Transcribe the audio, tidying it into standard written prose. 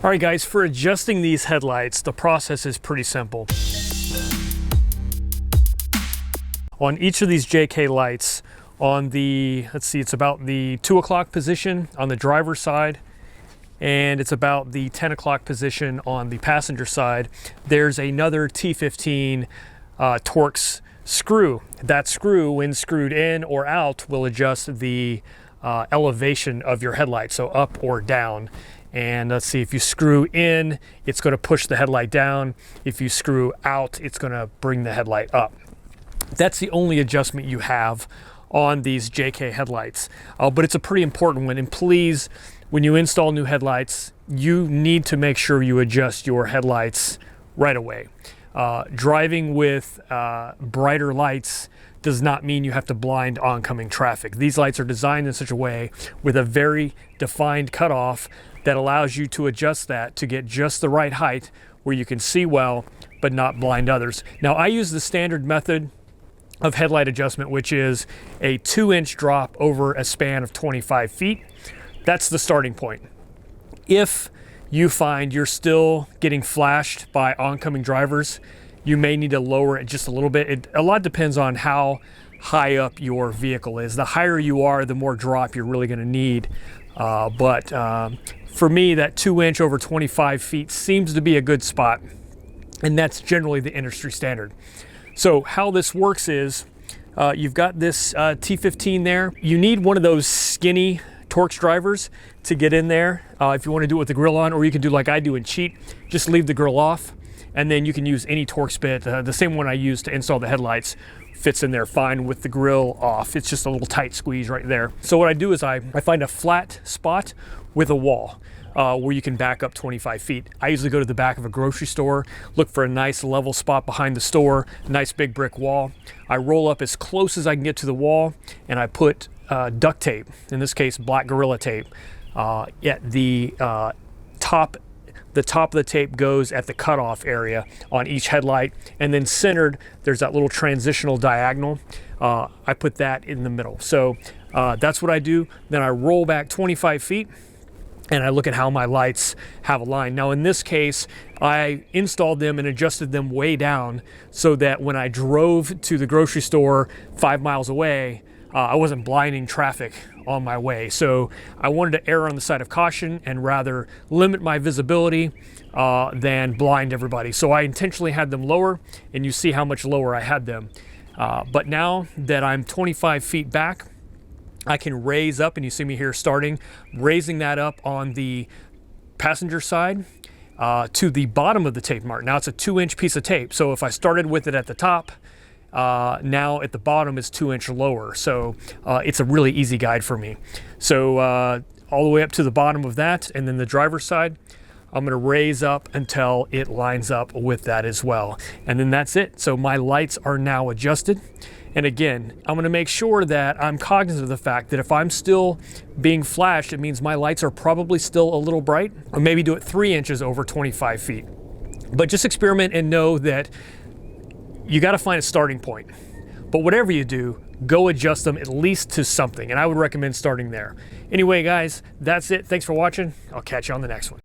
All right guys, for adjusting these headlights, the process is pretty simple. On each of these JK lights, on the, let's see, it's about the 2 o'clock position on the driver's side, and it's about the 10 o'clock position on the passenger side, there's another T15 Torx screw. That screw, when screwed in or out, will adjust the elevation of your headlight, so up or down. And let's see, if you screw in, it's going to push the headlight down. If you screw out, it's going to bring the headlight up. That's the only adjustment you have on these JK headlights, but it's a pretty important one. And please, when you install new headlights, you need to make sure you adjust your headlights right away. Driving with brighter lights does not mean you have to blind oncoming traffic. These lights are designed in such a way with a very defined cutoff that allows you to adjust that to get just the right height where you can see well but not blind others. Now, I use the standard method of headlight adjustment, which is a 2-inch drop over a span of 25 feet. That's the starting point. If you find you're still getting flashed by oncoming drivers, you may need to lower it just a little bit. A lot depends on how high up your vehicle is. The higher you are, the more drop you're really going to need. For me, that 2-inch over 25 feet seems to be a good spot, and that's generally the industry standard. So how this works is you've got this T15 there. You need one of those skinny Torx drivers to get in there if you want to do it with the grill on, or you can do like I do and cheat, just leave the grill off, and then you can use any Torx bit. The same one I use to install the headlights fits in there fine with the grill off. It's just a little tight squeeze right there. So what I do is I find a flat spot with a wall where you can back up 25 feet. I usually go to the back of a grocery store, look for a nice level spot behind the store, nice big brick wall. I roll up as close as I can get to the wall, and I put duct tape, in this case black Gorilla tape, at the top. The top of the tape goes at the cutoff area on each headlight, and then centered, there's that little transitional diagonal. I put that in the middle. So that's what I do. Then I roll back 25 feet, and I look at how my lights have aligned. Now in this case, I installed them and adjusted them way down so that when I drove to the grocery store 5 miles away, I wasn't blinding traffic on my way. So I wanted to err on the side of caution and rather limit my visibility than blind everybody. So I intentionally had them lower, and you see how much lower I had them. But now that I'm 25 feet back, I can raise up, and you see me here starting, raising that up on the passenger side to the bottom of the tape mark. Now it's a 2-inch piece of tape. So if I started with it at the top, now at the bottom is 2-inch lower. So it's a really easy guide for me. So all the way up to the bottom of that, and then the driver's side, I'm going to raise up until it lines up with that as well. And then that's it. So my lights are now adjusted. And again, I'm going to make sure that I'm cognizant of the fact that if I'm still being flashed, it means my lights are probably still a little bright, or maybe do it 3 inches over 25 feet. But just experiment and know that you got to find a starting point. But whatever you do, go adjust them at least to something. And I would recommend starting there. Anyway, guys, that's it. Thanks for watching. I'll catch you on the next one.